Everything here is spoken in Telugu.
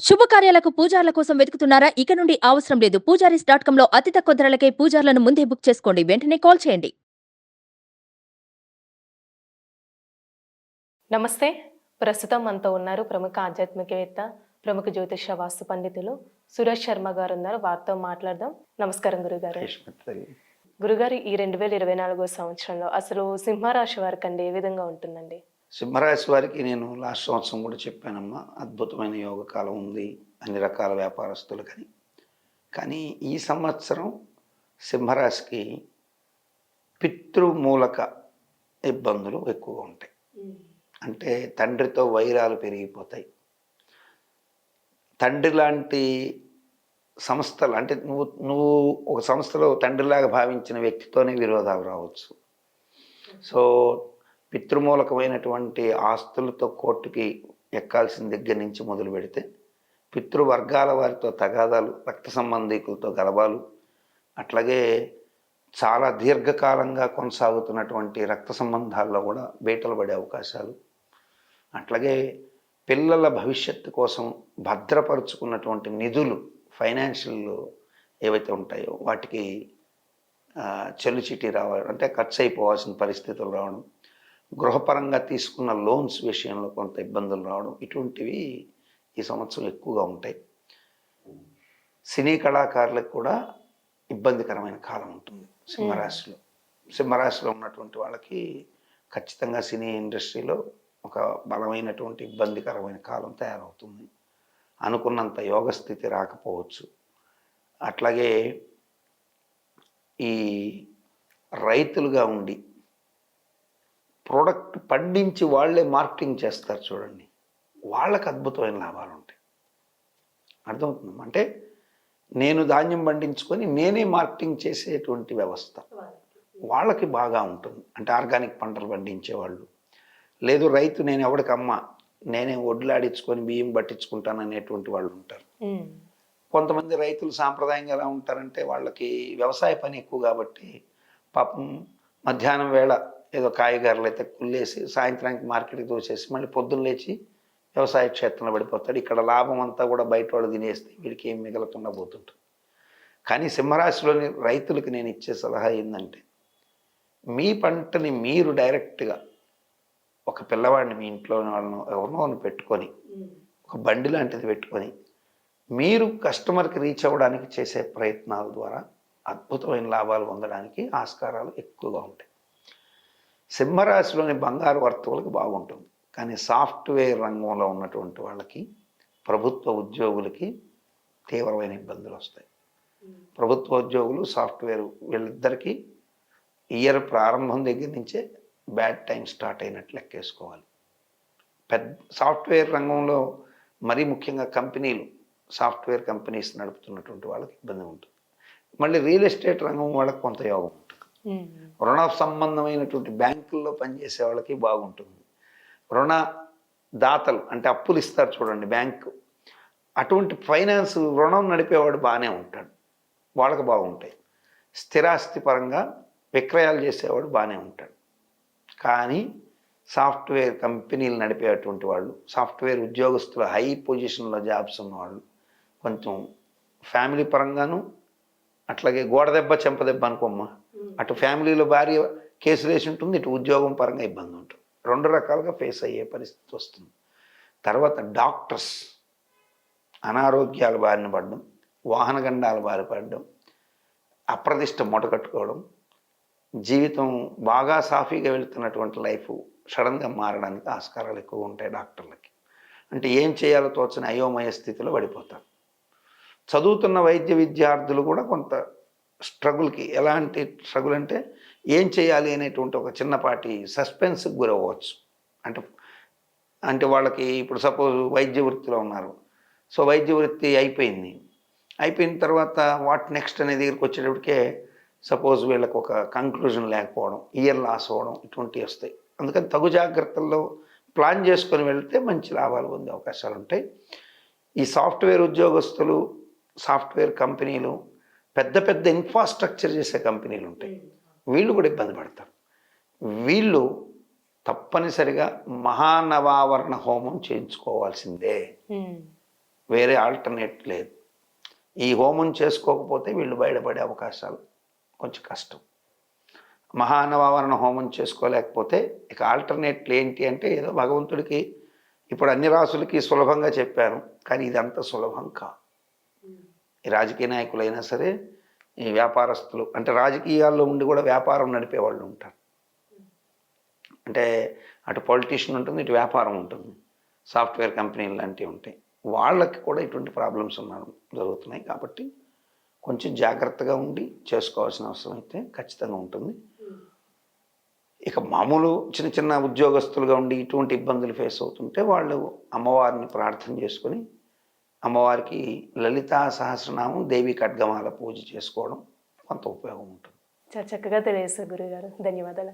శుభకార్యాలకు పూజార్ల కోసం వెతుకుతున్నారా? ఇక నుండి అవసరం లేదు. పూజారీస్.com లో అతి తక్కువ ధరలకే పూజార్లను ముందే బుక్ చేసుకోండి. వెంటనే కాల్ చేయండి. నమస్తే. ప్రస్తుతం మనతో ఉన్నారు ప్రముఖ ఆధ్యాత్మికవేత్త, ప్రముఖ జ్యోతిష వాస్తు పండితులు సురేష్ శర్మ గారు ఉన్నారు. వారితో మాట్లాడదాం. నమస్కారం గురుగారు. గురుగారు, ఈ 2024 సంవత్సరంలో అసలు సింహరాశి వారికి అండి ఏ విధంగా ఉంటుందండి? సింహరాశి వారికి నేను లాస్ట్ సంవత్సరం కూడా చెప్పానమ్మా, అద్భుతమైన యోగకాలం ఉంది అన్ని రకాల వ్యాపారస్తులకని. కానీ ఈ సంవత్సరం సింహరాశికి పితృమూలక ఇబ్బందులు ఎక్కువగా ఉంటాయి. అంటే తండ్రితో వైరాలు పెరిగిపోతాయి. తండ్రి లాంటి సంస్థలు, అంటే నువ్వు ఒక సంస్థలో తండ్రిలాగా భావించిన వ్యక్తితోనే విరోధాలు రావచ్చు. సో పితృమూలకమైనటువంటి ఆస్తులతో కోర్టుకి ఎక్కాల్సిన దగ్గర నుంచి మొదలు పెడితే పితృవర్గాల వారితో తగాదాలు, రక్త సంబంధికులతో గలబాలు, అట్లాగే చాలా దీర్ఘకాలంగా కొనసాగుతున్నటువంటి రక్త సంబంధాల్లో కూడా బీటలు పడే అవకాశాలు, అట్లాగే పిల్లల భవిష్యత్తు కోసం భద్రపరుచుకున్నటువంటి నిధులు, ఫైనాన్షియల్ ఏవైతే ఉంటాయో వాటికి చెల్లుచిటి రావడం, అంటే ఖర్చు అయిపోవాల్సిన పరిస్థితులు రావడం, గృహపరంగా తీసుకున్న లోన్స్ విషయంలో కొంత ఇబ్బందులు రావడం, ఇటువంటివి ఈ సంవత్సరం ఎక్కువగా ఉంటాయి. సినీ కళాకారులకు కూడా ఇబ్బందికరమైన కాలం ఉంటుంది సింహరాశిలో. సింహరాశిలో ఉన్నటువంటి వాళ్ళకి ఖచ్చితంగా సినీ ఇండస్ట్రీలో ఒక బలమైనటువంటి ఇబ్బందికరమైన కాలం తయారవుతుంది. అనుకున్నంత యోగస్థితి రాకపోవచ్చు. అట్లాగే ఈ రైతులుగా ఉండి ప్రోడక్ట్ పండించి వాళ్ళే మార్కెటింగ్ చేస్తారు చూడండి, వాళ్ళకి అద్భుతమైన లాభాలు ఉంటాయి. అర్థమవుతుంది? అంటే నేను ధాన్యం పండించుకొని నేనే మార్కెటింగ్ చేసేటువంటి వ్యవస్థ వాళ్ళకి బాగా ఉంటుంది. అంటే ఆర్గానిక్ పంటలు పండించేవాళ్ళు, లేదు రైతు నేను ఎవడికమ్మా నేనే వడ్లాడించుకొని బియ్యం పట్టించుకుంటాను అనేటువంటి వాళ్ళు ఉంటారు. కొంతమంది రైతులు సాంప్రదాయంగా ఎలా ఉంటారంటే వాళ్ళకి వ్యవసాయ పని ఎక్కువ కాబట్టి పాపం మధ్యాహ్నం వేళ ఏదో కాయగూరలు అయితే కుళ్ళేసి సాయంత్రానికి మార్కెట్కి దోచేసి మళ్ళీ పొద్దున్న లేచి వ్యవసాయ క్షేత్రంలో పడిపోతాడు. ఇక్కడ లాభం అంతా కూడా బయట వాళ్ళు తినేస్తే వీడికి ఏం మిగలకుండా పోతుంటుంది. కానీ సింహరాశిలోని రైతులకు నేను ఇచ్చే సలహా ఏంటంటే, మీ పంటని మీరు డైరెక్ట్గా ఒక పిల్లవాడిని మీ ఇంట్లో వాళ్ళను ఎవరినో పెట్టుకొని ఒక బండి లాంటిది పెట్టుకొని మీరు కస్టమర్కి రీచ్ అవ్వడానికి చేసే ప్రయత్నాల ద్వారా అద్భుతమైన లాభాలు పొందడానికి ఆస్కారాలు ఎక్కువగా ఉంటాయి. సింహరాశిలోని బంగారు వర్తకులకు బాగుంటుంది. కానీ సాఫ్ట్వేర్ రంగంలో ఉన్నటువంటి వాళ్ళకి, ప్రభుత్వ ఉద్యోగులకి తీవ్రమైన ఇబ్బందులు వస్తాయి. ప్రభుత్వ ఉద్యోగులు, సాఫ్ట్వేర్ వీళ్ళిద్దరికీ ఇయర్ ప్రారంభం దగ్గర నుంచే బ్యాడ్ టైం స్టార్ట్ అయినట్లు లెక్కేసుకోవాలి. సాఫ్ట్వేర్ రంగంలో మరీ ముఖ్యంగా కంపెనీలు, సాఫ్ట్వేర్ కంపెనీస్ నడుపుతున్నటువంటి వాళ్ళకి ఇబ్బంది ఉంటుంది. మళ్ళీ రియల్ ఎస్టేట్ రంగం వాళ్ళకి కొంత యోగం ఉంటుంది. రుణ సంబంధమైనటువంటి బ్యాంకుల్లో పనిచేసే వాళ్ళకి బాగుంటుంది. రుణ దాతలు అంటే అప్పులు ఇస్తారు చూడండి బ్యాంకు, అటువంటి ఫైనాన్స్ రుణం నడిపేవాడు బాగానే ఉంటాడు, వాళ్ళకి బాగుంటాయి. స్థిరాస్తి పరంగా విక్రయాలు చేసేవాడు బాగానే ఉంటాడు. కానీ సాఫ్ట్వేర్ కంపెనీలు నడిపేటువంటి వాళ్ళు, సాఫ్ట్వేర్ ఉద్యోగస్తులు, హై పొజిషన్లో జాబ్స్ ఉన్నవాళ్ళు కొంచెం ఫ్యామిలీ పరంగాను, అట్లాగే గోడదెబ్బ చెంపదెబ్బ అనుకోమ్మా, అటు ఫ్యామిలీలో భార్య కేసులు వేసి ఉంటుంది, ఇటు ఉద్యోగం పరంగా ఇబ్బంది ఉంటుంది. రెండు రకాలుగా ఫేస్ అయ్యే పరిస్థితి వస్తుంది. తర్వాత డాక్టర్స్ అనారోగ్యాల బారిన పడడం, వాహన గండాల బారి పడడం, అప్రదిష్ట మూటకట్టుకోవడం, జీవితం బాగా సాఫీగా వెళుతున్నటువంటి లైఫ్ సడన్గా మారడానికి ఆస్కారాలు ఎక్కువ ఉంటాయి డాక్టర్లకి. అంటే ఏం చేయాలో తోచని అయోమయ స్థితిలో పడిపోతారు. చదువుతున్న వైద్య విద్యార్థులు కూడా కొంత స్ట్రగుల్కి, ఎలాంటి స్ట్రగుల్ అంటే ఏం చేయాలి అనేటువంటి ఒక చిన్నపాటి సస్పెన్స్కి గురవ్వచ్చు. అంటే వాళ్ళకి ఇప్పుడు సపోజ్ వైద్య వృత్తిలో ఉన్నారు, సో వైద్య వృత్తి అయిపోయిన తర్వాత వాట్ నెక్స్ట్ అనే దగ్గరికి వచ్చేటప్పటికే సపోజ్ వీళ్ళకి ఒక కంక్లూజన్ లేకపోవడం, ఇయర్ లాస్ అవ్వడం, ఇటువంటివి వస్తాయి. అందుకని తగు జాగ్రత్తల్లో ప్లాన్ చేసుకొని వెళ్తే మంచి లాభాలు పొందే అవకాశాలు ఉంటాయి. ఈ సాఫ్ట్వేర్ ఉద్యోగస్తులు, సాఫ్ట్వేర్ కంపెనీలు, పెద్ద పెద్ద ఇన్ఫ్రాస్ట్రక్చర్ చేసే కంపెనీలు ఉంటాయి, వీళ్ళు కూడా ఇబ్బంది పడతారు. వీళ్ళు తప్పనిసరిగా మహానవావరణ హోమం చేయించుకోవాల్సిందే. వేరే ఆల్టర్నేట్ లేదు. ఈ హోమం చేసుకోకపోతే వీళ్ళు బయటపడే అవకాశాలు కొంచెం కష్టం. మహానవావరణ హోమం చేసుకోలేకపోతే ఇక ఆల్టర్నేట్లు ఏంటి అంటే ఏదో భగవంతుడికి ఇప్పుడు అన్ని రాసులకి సులభంగా చెప్పాను, కానీ ఇదంతా సులభం కాదు. ఈ రాజకీయ నాయకులైనా సరే, ఈ వ్యాపారస్తులు అంటే రాజకీయాల్లో ఉండి కూడా వ్యాపారం నడిపే వాళ్ళు ఉంటారు. అంటే అటు పొలిటీషియన్ ఉంటుంది, ఇటు వ్యాపారం ఉంటుంది, సాఫ్ట్వేర్ కంపెనీలు లాంటివి ఉంటాయి. వాళ్ళకి కూడా ఇటువంటి ప్రాబ్లమ్స్ జరుగుతున్నాయి. కాబట్టి కొంచెం జాగ్రత్తగా ఉండి చేసుకోవాల్సిన అవసరం అయితే ఖచ్చితంగా ఉంటుంది. ఇక మామూలు చిన్న చిన్న ఉద్యోగస్తులుగా ఉండి ఇటువంటి ఇబ్బందులు ఫేస్ అవుతుంటే వాళ్ళు అమ్మవారిని ప్రార్థన చేసుకొని అమ్మవారికి లలితా సహస్రనామం, దేవి ఖడ్గమాల పూజ చేసుకోవడం కొంత ఉపయోగం ఉంటుంది. చాలా చక్కగా తెలియజేస్తారు గురుగారు. ధన్యవాదాలు.